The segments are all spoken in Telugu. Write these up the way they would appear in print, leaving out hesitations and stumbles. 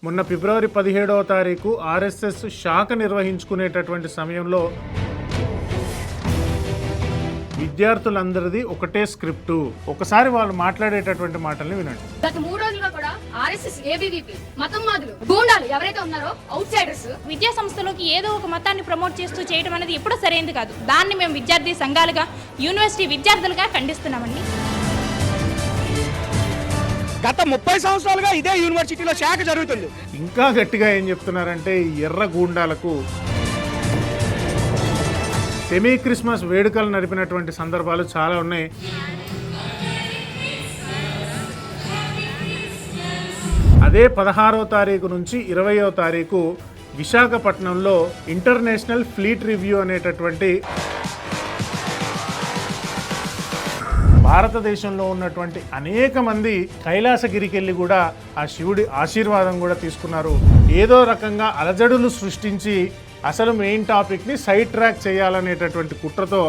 మొన్న ఫిబ్రవరి 17వ తారీఖు ఆర్ఎస్ఎస్ శాఖ నిర్వహించుకునేటటువంటి సమయంలో విద్యార్థులందరిది ఒకటే స్క్రిప్టు. ఒకసారి వాళ్ళు మాట్లాడేటటువంటి మాటల్ని వినండి. గత 3 రోజులుగా కూడా ఆర్ఎస్ఎస్ ఏబీవీపీ మతంవాదులు గూండాలు ఎవరైతే ఉన్నారో అవుట్ సైడర్స్ విద్యా సంస్థలోకి ఏదో ఒక మతాన్ని ప్రమోట్ చేస్తూ చేయడం అనేది ఎప్పుడూ సరైనది కాదు. దాన్ని మేము విద్యార్థి సంఘాలుగా యూనివర్సిటీ విద్యార్థులుగా ఖండిస్తున్నామండి. గత 30 సంవత్సరాలుగా ఇదే యూనివర్సిటీలో శాఖ జరుగుతుంది. ఇంకా గట్టిగా ఏం చెప్తున్నారంటే ఈ ఎర్ర గూండాలకు సెమీ క్రిస్మస్ వేడుకలు నడిపినటువంటి సందర్భాలు చాలా ఉన్నాయి. అదే 16వ తారీఖు నుంచి 20వ తారీఖు విశాఖపట్నంలో ఇంటర్నేషనల్ ఫ్లీట్ రివ్యూ అనేటటువంటి భారతదేశంలో ఉన్నటువంటి అనేక మంది కైలాసగిరికి వెళ్ళి కూడా ఆ శివుడి ఆశీర్వాదం కూడా తీసుకున్నారు. ఏదో రకంగా అలజడులు సృష్టించి అసలు మెయిన్ టాపిక్ని సైడ్ ట్రాక్ చేయాలనేటటువంటి కుట్రతో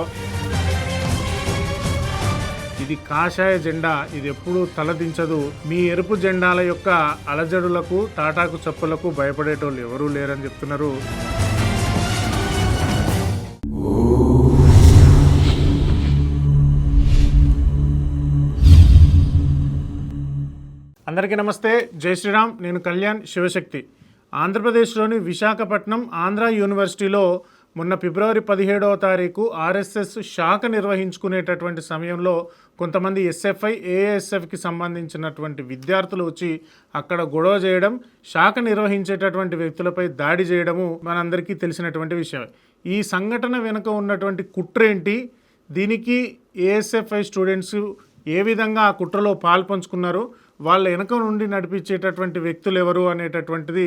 ఇది కాషాయ జెండా, ఇది ఎప్పుడూ తలదించదు. మీ ఎరుపు జెండాల యొక్క అలజడులకు తాటాకు చప్పులకు భయపడేటోళ్ళు ఎవరూ లేరని చెప్తున్నారు. అందరికీ నమస్తే, జై శ్రీరామ్. నేను కళ్యాణ్ శివశక్తి. ఆంధ్రప్రదేశ్లోని విశాఖపట్నం ఆంధ్ర యూనివర్సిటీలో మొన్న ఫిబ్రవరి 17వ తారీఖు ఆర్ఎస్ఎస్ శాఖ నిర్వహించుకునేటటువంటి సమయంలో కొంతమంది ఎస్ఎఫ్ఐ ఏఎస్ఎఫ్కి సంబంధించినటువంటి విద్యార్థులు వచ్చి అక్కడ గొడవ చేయడం, శాఖ నిర్వహించేటటువంటి వ్యక్తులపై దాడి చేయడము మనందరికీ తెలిసినటువంటి విషయం. ఈ సంఘటన వెనుక ఉన్నటువంటి కుట్రేంటి, దీనికి ఏఎస్ఎఫ్ఐ స్టూడెంట్స్ ఏ విధంగా ఆ కుట్రలో పాల్పంచుకున్నారు, వాళ్ళ వెనక నుండి నడిపించేటటువంటి వ్యక్తులు ఎవరు అనేటటువంటిది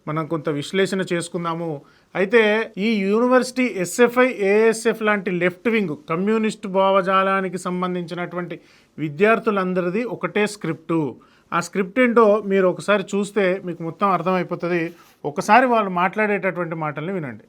మనం కొంత విశ్లేషణ చేసుకుందాము. అయితే ఈ యూనివర్సిటీ ఎస్ఎఫ్ఐ ఏఎస్ఎఫ్ లాంటి లెఫ్ట్ వింగ్ కమ్యూనిస్ట్ భావజాలానికి సంబంధించినటువంటి విద్యార్థులందరిది ఒకటే స్క్రిప్టు. ఆ స్క్రిప్ట్ ఏంటో మీరు ఒకసారి చూస్తే మీకు మొత్తం అర్థమైపోతుంది. ఒకసారి వాళ్ళు మాట్లాడేటటువంటి మాటల్ని వినండి.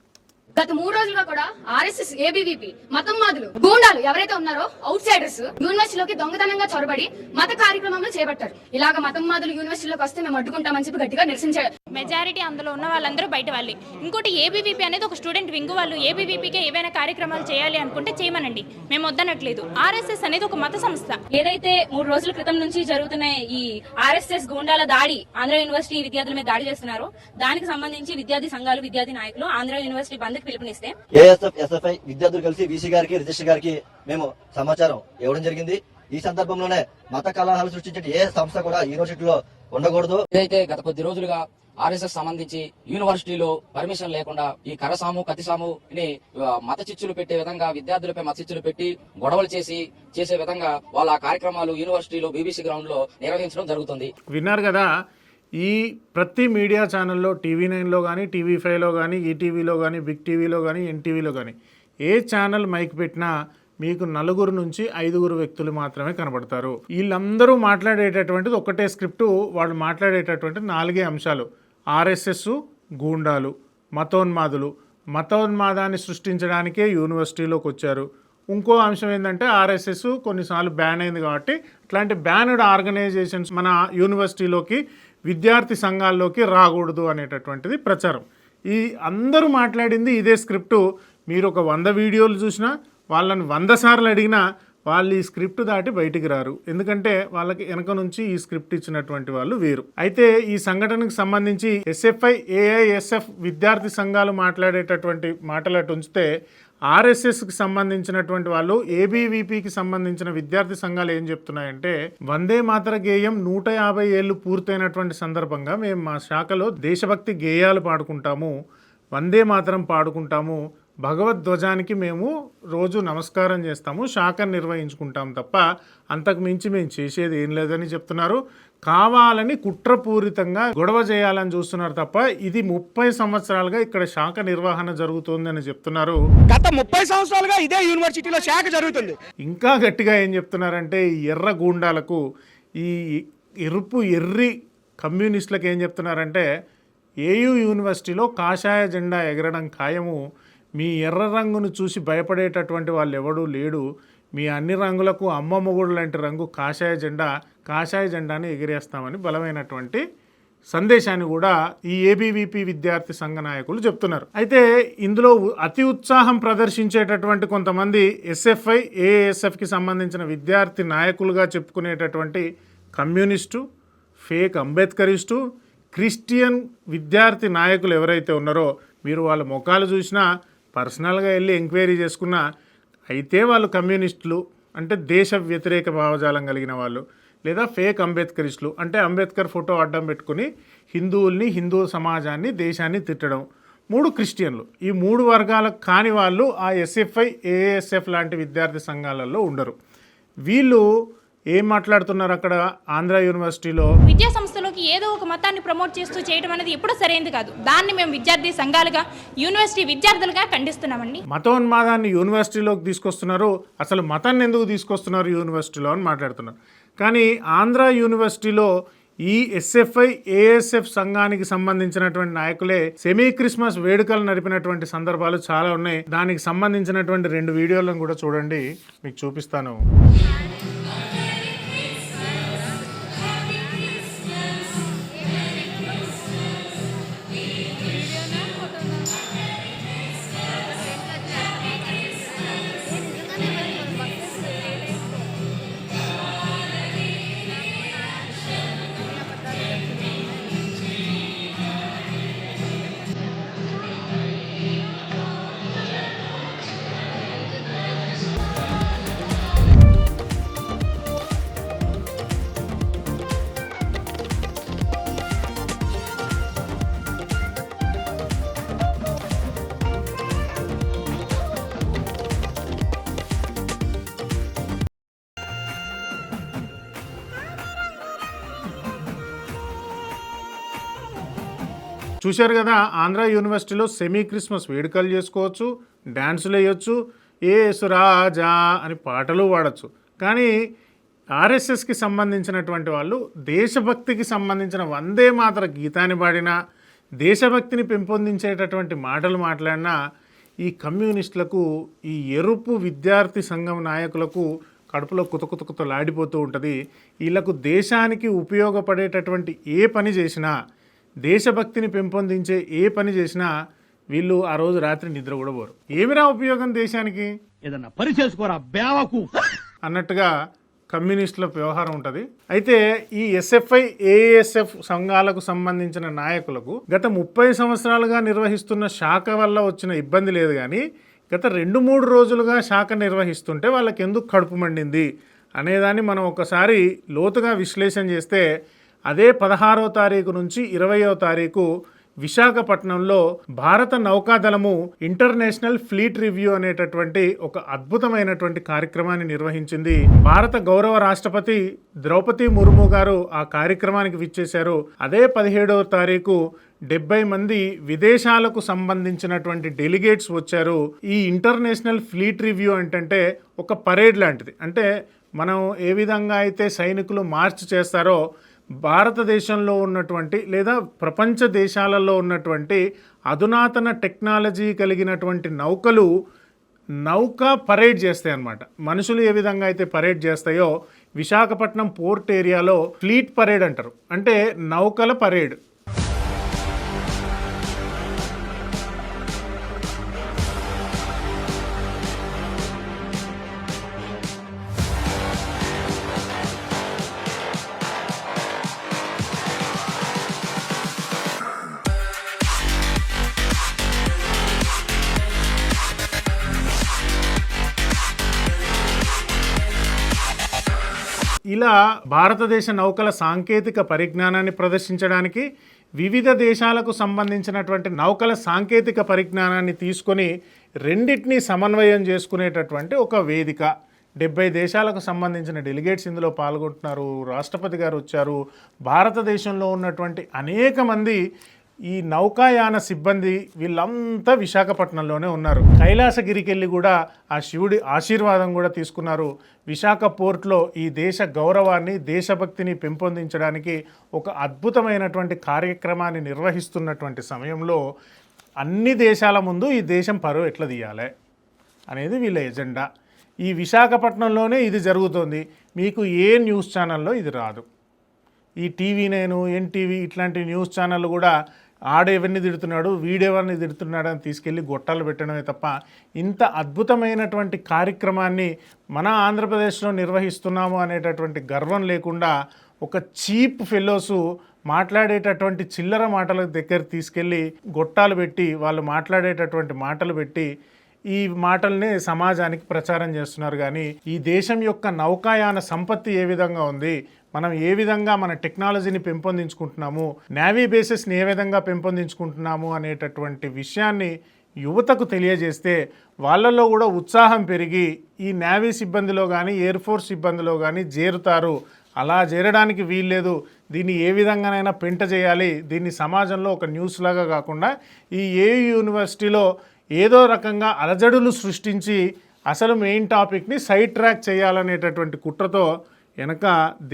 గత 3 రోజులుగా కూడా ఆర్ఎస్ఎస్ ఏబీవీపీ మతంవాదులు గూండాలు ఎవరైతే ఉన్నారో అవుట్ సైడర్స్ యూనివర్సిటీలోకి దొంగతనంగా చొరబడి మత కార్యక్రమంలో చేపట్టారు. ఇలాగ మతంవాదులు యూనివర్సిటీలోకి వస్తే మేము అడ్డుకుంటామని చెప్పి గట్టిగా నిరసించారు. మెజారిటీ అందులో ఉన్న వాళ్ళందరూ బయట వాళ్ళే. ఇంకోటి ఏబీవీపీ అనేది ఒక స్టూడెంట్ వింగ్. వాళ్ళు ఏబీవీపీకే ఏవైనా కార్యక్రమాలు చేయాలి అనుకుంటే చేయమనండి, మేము వద్దనట్లేదు. ఆర్ఎస్ఎస్ అనేది ఒక మత సంస్థ. ఏదైతే 3 రోజుల క్రితం నుంచి జరుగుతున్న ఈ ఆర్ఎస్ఎస్ గూండాల దాడి, ఆంధ్ర యూనివర్సిటీ విద్యార్థుల మీద దాడి చేస్తున్నారో దానికి సంబంధించి విద్యార్థి సంఘాలు, విద్యార్థి నాయకులు ఆంధ్ర యూనివర్సిటీ బంద్ పిలుపునిస్తే ఏఎస్ఎఫ్ ఎస్ఎఫ్ఐ విద్యార్థులు కలిసి వీసీ గారికి, రిజిస్టర్ గారికి మేము సమాచారం ఇవ్వడం జరిగింది. ఈ సందర్భంలోనే మత కలహాలు సృష్టించే ఏ సంస్థ కూడా యూనివర్సిటీలో ఉండకూడదు. ఏదైతే గత కొద్ది రోజులుగా ఆర్ఎస్ఎస్ సంబంధించి యూనివర్సిటీలో పర్మిషన్ లేకుండా ఈ కరసాము కతిసాముని మత చిచ్చులు పెట్టే విధంగా విద్యార్థులపై మత చిచ్చులు పెట్టి గొడవలు చేసే విధంగా వాళ్ళ కార్యక్రమాలు యూనివర్సిటీలో బీబీసీ గ్రౌండ్ లో నిర్వహించడం జరుగుతుంది. విన్నారు కదా, ఈ ప్రతి మీడియా ఛానల్లో TV9లో కానీ, TV5లో కానీ, ఈటీవీలో కానీ, బిగ్ టీవీలో కానీ, ఎన్టీవీలో కానీ ఏ ఛానల్ మైక్ పెట్టినా మీకు 4 నుంచి 5 వ్యక్తులు మాత్రమే కనబడతారు. వీళ్ళందరూ మాట్లాడేటటువంటిది ఒకటే స్క్రిప్టు. వాళ్ళు మాట్లాడేటటువంటి 4 అంశాలు: ఆర్ఎస్ఎస్ గూండాలు, మతోన్మాదులు, మతోన్మాదాన్ని సృష్టించడానికే యూనివర్సిటీలోకి వచ్చారు. ఇంకో అంశం ఏంటంటే ఆర్ఎస్ఎస్ కొన్నిసార్లు బ్యాన్ అయింది కాబట్టి అట్లాంటి బ్యాన్డ్ ఆర్గనైజేషన్స్ మన యూనివర్సిటీలోకి, విద్యార్థి సంఘాల్లోకి రాకూడదు అనేటటువంటిది ప్రచారం. ఈ అందరూ మాట్లాడింది ఇదే స్క్రిప్టు. మీరు ఒక 100 వీడియోలు చూసినా, వాళ్ళని 100 సార్లు అడిగినా వాళ్ళు ఈ స్క్రిప్ట్ దాటి బయటికి రారు. ఎందుకంటే వాళ్ళకి వెనక నుంచి ఈ స్క్రిప్ట్ ఇచ్చినటువంటి వాళ్ళు వేరు. అయితే ఈ సంఘటనకు సంబంధించి ఎస్ఎఫ్ఐ ఏఐఎస్ఎఫ్ విద్యార్థి సంఘాలు మాట్లాడేటటువంటి మాటలు అటు ఉంచితే, ఆర్ఎస్ఎస్కి సంబంధించినటువంటి వాళ్ళు, ఏబీవీపీకి సంబంధించిన విద్యార్థి సంఘాలు ఏం చెప్తున్నాయంటే, వందే మాతర గేయం 150 ఏళ్ళు పూర్తయినటువంటి సందర్భంగా మేము మా శాఖలో దేశభక్తి గేయాలు పాడుకుంటాము, వందే మాతరం పాడుకుంటాము, భగవద్ధ్వజానికి మేము రోజు నమస్కారం చేస్తాము, శాఖను నిర్వహించుకుంటాం తప్ప అంతకు మించి మేము చేసేది ఏం లేదని చెప్తున్నారు. కావాలని కుట్రపూరితంగా గొడవ చేయాలని చూస్తున్నారు తప్ప ఇది 30 సంవత్సరాలుగా ఇక్కడ శాఖ నిర్వహణ జరుగుతుందని చెప్తున్నారు. గత 30 సంవత్సరాలుగా ఇదే యూనివర్సిటీలో శాఖ జరుగుతుంది. ఇంకా గట్టిగా ఏం చెప్తున్నారంటే ఈ ఎర్ర గూండాలకు, ఈ ఎర్రి కమ్యూనిస్టులకు ఏం చెప్తున్నారంటే, ఏయూ యూనివర్సిటీలో కాషాయ జెండా ఎగరడం ఖాయము, మీ ఎర్ర రంగును చూసి భయపడేటటువంటి వాళ్ళు ఎవడూ లేడు, మీ అన్ని రంగులకు అమ్మ మొగుడు లాంటి రంగు కాషాయ జెండాని ఎగిరేస్తామని బలమైనటువంటి సందేశాన్ని కూడా ఈ ఏబీవీపీ విద్యార్థి సంఘ నాయకులు చెప్తున్నారు. అయితే ఇందులో అతి ఉత్సాహం ప్రదర్శించేటటువంటి కొంతమంది ఎస్ఎఫ్ఐ ఏఎస్ఎఫ్కి సంబంధించిన విద్యార్థి నాయకులుగా చెప్పుకునేటటువంటి కమ్యూనిస్టు, ఫేక్ అంబేద్కరిస్టు, క్రిస్టియన్ విద్యార్థి నాయకులు ఎవరైతే ఉన్నారో మీరు వాళ్ళ ముఖాలు చూసినా పర్సనల్గా వెళ్ళి ఎంక్వైరీ చేసుకున్నా అయితే వాళ్ళు కమ్యూనిస్టులు అంటే దేశ వ్యతిరేక భావజాలం కలిగిన వాళ్ళు, లేదా ఫేక్ అంబేద్కరిస్టులు అంటే అంబేద్కర్ ఫోటో అడ్డం పెట్టుకుని హిందువుల్ని, హిందూ సమాజాన్ని, దేశాన్ని తిట్టడం. 3 క్రిస్టియన్లు. ఈ 3 వర్గాలకు కాని వాళ్ళు ఆ ఎస్ఎఫ్ఐ ఏఎస్ఎఫ్ లాంటి విద్యార్థి సంఘాలలో ఉండరు. వీళ్ళు ఏం మాట్లాడుతున్నారు అక్కడ ఆంధ్ర యూనివర్సిటీలో? విద్యా సంస్థలోకి ఏదో ఒక మతాన్ని ప్రమోట్ చేస్తూ చేయడం అనేది ఎప్పుడూ సరైనది కాదు. దాన్ని మేము విద్యార్థి సంఘాలుగా, యూనివర్సిటీ విద్యార్థులుగా ఖండిస్తున్నామండి. మతోన్మాదాన్ని యూనివర్సిటీలోకి తీసుకొస్తున్నారు. అసలు మతాన్ని ఎందుకు తీసుకొస్తున్నారు యూనివర్సిటీలో అని మాట్లాడుతున్నారు. కానీ ఆంధ్ర యూనివర్సిటీలో ఈ ఎస్ఎఫ్ఐ ఏఎస్ఎఫ్ సంఘానికి సంబంధించినటువంటి నాయకులే సెమీ క్రిస్మస్ వేడుకలు నడిపినటువంటి సందర్భాలు చాలా ఉన్నాయి. దానికి సంబంధించినటువంటి 2 వీడియోలను కూడా చూడండి, మీకు చూపిస్తాను. చూశారు కదా, ఆంధ్ర యూనివర్సిటీలో సెమీ క్రిస్మస్ వేడుకలు చేసుకోవచ్చు, డ్యాన్సులు వేయొచ్చు, ఏసురాజా అని పాటలు పాడచ్చు. కానీ ఆర్ఎస్ఎస్కి సంబంధించినటువంటి వాళ్ళు దేశభక్తికి సంబంధించిన వందే మాతర గీతాన్ని పాడినా, దేశభక్తిని పెంపొందించేటటువంటి మాటలు మాట్లాడినా ఈ కమ్యూనిస్టులకు, ఈ ఎరుపు విద్యార్థి సంఘం నాయకులకు కడుపులో కుతకుతలాడిపోతూ ఉంటుంది. వీళ్ళకు దేశానికి ఉపయోగపడేటటువంటి ఏ పని చేసినా, దేశభక్తిని పెంపొందించే ఏ పని చేసినా వీళ్ళు ఆ రోజు రాత్రి నిద్ర కూడా పోరు. ఏమిరా ఉపయోగం దేశానికి, ఏదన్నా పని చేసుకోరా బేవకు అన్నట్టుగా కమ్యూనిస్టుల వ్యవహారం ఉంటుంది. అయితే ఈ ఎస్ఎఫ్ఐ ఏఎస్ఎఫ్ సంఘాలకు సంబంధించిన నాయకులకు గత 30 సంవత్సరాలుగా నిర్వహిస్తున్న శాఖ వల్ల వచ్చిన ఇబ్బంది లేదు. కానీ గత 2-3 రోజులుగా శాఖ నిర్వహిస్తుంటే వాళ్ళకి ఎందుకు కడుపు మండింది అనేదాన్ని మనం ఒకసారి లోతుగా విశ్లేషణ చేస్తే అదే 16వ తారీఖు నుంచి 20వ తారీఖు విశాఖపట్నంలో భారత నౌకాదళము ఇంటర్నేషనల్ ఫ్లీట్ రివ్యూ అనేటటువంటి ఒక అద్భుతమైనటువంటి కార్యక్రమాన్ని నిర్వహించింది. భారత గౌరవ రాష్ట్రపతి ద్రౌపది ముర్ము గారు ఆ కార్యక్రమానికి విచ్చేశారు. అదే 17వ తారీఖు 70 మంది విదేశాలకు సంబంధించినటువంటి డెలిగేట్స్ వచ్చారు. ఈ ఇంటర్నేషనల్ ఫ్లీట్ రివ్యూ అంటే ఒక పరేడ్ లాంటిది. అంటే మనం ఏ విధంగా అయితే సైనికులు మార్చ్ చేస్తారో భారతదేశంలో ఉన్నటువంటి లేదా ప్రపంచ దేశాలలో ఉన్నటువంటి అధునాతన టెక్నాలజీ కలిగినటువంటి నౌకలు నౌకా పరేడ్ చేస్తాయి అన్నమాట. మనుషులు ఏ విధంగా అయితే పరేడ్ చేస్తాయో విశాఖపట్నం పోర్ట్ ఏరియాలో ఫ్లీట్ పరేడ్ అంటారు. అంటే నౌకల పరేడ్. ఇలా భారతదేశ నౌకల సాంకేతిక పరిజ్ఞానాన్ని ప్రదర్శించడానికి వివిధ దేశాలకు సంబంధించినటువంటి నౌకల సాంకేతిక పరిజ్ఞానాన్ని తీసుకొని రెండింటినీ సమన్వయం చేసుకునేటటువంటి ఒక వేదిక. 70 దేశాలకు సంబంధించిన డెలిగేట్స్ ఇందులో పాల్గొంటున్నారు. రాష్ట్రపతి గారు వచ్చారు. భారతదేశంలో ఉన్నటువంటి అనేక మంది ఈ నౌకాయాన సిబ్బంది వీళ్ళంతా విశాఖపట్నంలోనే ఉన్నారు. కైలాసగిరికి వెళ్ళి కూడా ఆ శివుడి ఆశీర్వాదం కూడా తీసుకున్నారు. విశాఖ పోర్ట్లో ఈ దేశ గౌరవాన్ని, దేశభక్తిని పెంపొందించడానికి ఒక అద్భుతమైనటువంటి కార్యక్రమాన్ని నిర్వహిస్తున్నటువంటి సమయంలో అన్ని దేశాల ముందు ఈ దేశం పరువు ఎట్లా తీయాలి అనేది వీళ్ళ ఎజెండా. ఈ విశాఖపట్నంలోనే ఇది జరుగుతుంది. మీకు ఏ న్యూస్ ఛానల్లో ఇది రాదు. ఈ TV9 ఎన్టీవీ ఇట్లాంటి న్యూస్ ఛానళ్ళు కూడా ఆడెవరిని తిడుతున్నాడు వీడెవరిని తిడుతున్నాడు అని తీసుకెళ్ళి గొట్టాలు పెట్టడమే తప్ప ఇంత అద్భుతమైనటువంటి కార్యక్రమాన్ని మన ఆంధ్రప్రదేశ్లో నిర్వహిస్తున్నాము అనేటటువంటి గర్వం లేకుండా ఒక చీప్ ఫెలోసు మాట్లాడేటటువంటి చిల్లర మాటల దగ్గర తీసుకెళ్ళి గొట్టాలు పెట్టి వాళ్ళు మాట్లాడేటటువంటి మాటలు పెట్టి ఈ మాటల్ని సమాజానికి ప్రచారం చేస్తున్నారు. కానీ ఈ దేశం యొక్క నౌకాయాన సంపత్తి ఏ విధంగా ఉంది, మనం ఏ విధంగా మన టెక్నాలజీని పెంపొందించుకుంటున్నాము, నేవీ బేసెస్ని ఏ విధంగా పెంపొందించుకుంటున్నాము అనేటటువంటి విషయాన్ని యువతకు తెలియజేస్తే వాళ్ళల్లో కూడా ఉత్సాహం పెరిగి ఈ నేవీ సిబ్బందిలో కానీ ఎయిర్ ఫోర్స్ సిబ్బందిలో కానీ చేరుతారు. అలా చేరడానికి వీల్లేదు, దీన్ని ఏ విధంగానైనా పెంట చేయాలి, దీన్ని సమాజంలో ఒక న్యూస్ లాగా కాకుండా ఈ యూనివర్సిటీలో ఏదో రకంగా అలజడులు సృష్టించి అసలు మెయిన్ టాపిక్ని సైడ్ ట్రాక్ చేయాలనేటటువంటి కుట్రతో వెనక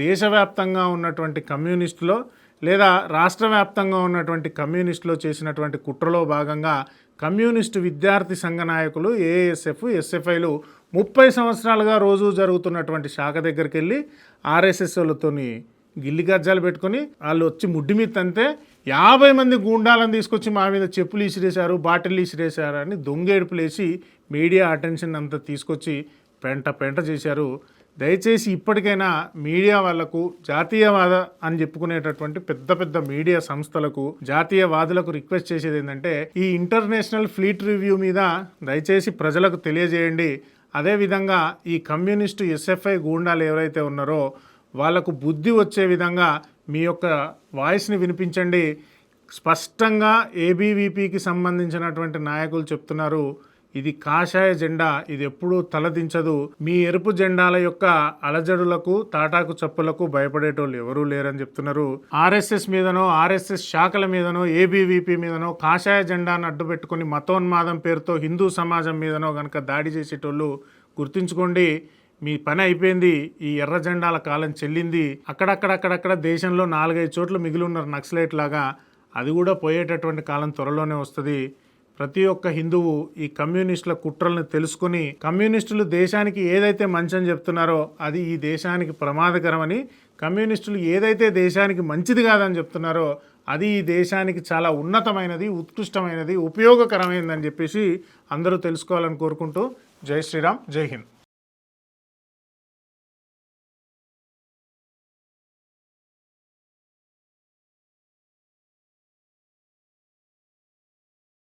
దేశవ్యాప్తంగా ఉన్నటువంటి కమ్యూనిస్టులో లేదా రాష్ట్ర వ్యాప్తంగా ఉన్నటువంటి కమ్యూనిస్టులో చేసినటువంటి కుట్రలో భాగంగా కమ్యూనిస్టు విద్యార్థి సంఘ నాయకులు ఏఎస్ఎఫ్ ఎస్ఎఫ్ఐలు 30 సంవత్సరాలుగా రోజు జరుగుతున్నటువంటి శాఖ దగ్గరికి వెళ్ళి ఆర్ఎస్ఎస్ వాళ్ళతోని గిల్లి గజ్జాలు పెట్టుకొని వాళ్ళు వచ్చి ముడ్డి మీద తంతే 50 మంది గూండాలను తీసుకొచ్చి మా మీద చెప్పులు ఇసిరేశారు, బాటిల్ ఇసిరేశారు అని దొంగేడుపులేసి మీడియా అటెన్షన్ అంతా తీసుకొచ్చి పెంట చేశారు. దయచేసి ఇప్పటికైనా మీడియా వాళ్లకు, జాతీయవాద అని చెప్పుకునేటటువంటి పెద్ద మీడియా సంస్థలకు, జాతీయవాదులకు రిక్వెస్ట్ చేసేది ఏంటంటే ఈ ఇంటర్నేషనల్ ఫ్లీట్ రివ్యూ మీద దయచేసి ప్రజలకు తెలియజేయండి. అదేవిధంగా ఈ కమ్యూనిస్టు ఎస్ఎఫ్ఐ గూండాలు ఎవరైతే ఉన్నారో వాళ్లకు బుద్ధి వచ్చే విధంగా మీ యొక్క వాయిస్ని వినిపించండి. స్పష్టంగా ఏబీవీపీకి సంబంధించినటువంటి నాయకులు చెప్తున్నారు, ఇది కాషాయ జెండా, ఇది ఎప్పుడూ తలదించదు. మీ ఎరుపు జెండాల యొక్క అలజడులకు, తాటాకు చప్పులకు భయపడేటోళ్ళు ఎవరూ లేరని చెప్తున్నారు. ఆర్ఎస్ఎస్ మీదనో, ఆర్ఎస్ఎస్ శాఖల మీదనో, ఏబీవీపీ మీదనో కాషాయ జెండాను అడ్డుపెట్టుకుని మతోన్మాదం పేరుతో హిందూ సమాజం మీదనో కనుక దాడి చేసేటోళ్ళు గుర్తుంచుకోండి, మీ పని అయిపోయింది. ఈ ఎర్ర జెండాల కాలం చెల్లింది. అక్కడక్కడ దేశంలో 4-5 చోట్ల మిగిలి ఉన్నారు నక్సలైట్ లాగా, అది కూడా పోయేటటువంటి కాలం త్వరలోనే వస్తుంది. ప్రతి ఒక్క హిందువు ఈ కమ్యూనిస్టుల కుట్రలను తెలుసుకుని, కమ్యూనిస్టులు దేశానికి ఏదైతే మంచి అని చెప్తున్నారో అది ఈ దేశానికి ప్రమాదకరమని, కమ్యూనిస్టులు ఏదైతే దేశానికి మంచిది కాదని చెప్తున్నారో అది ఈ దేశానికి చాలా ఉన్నతమైనది, ఉత్కృష్టమైనది, ఉపయోగకరమైనదని చెప్పేసి అందరూ తెలుసుకోవాలని కోరుకుంటూ జై శ్రీరామ్, జై హింద్.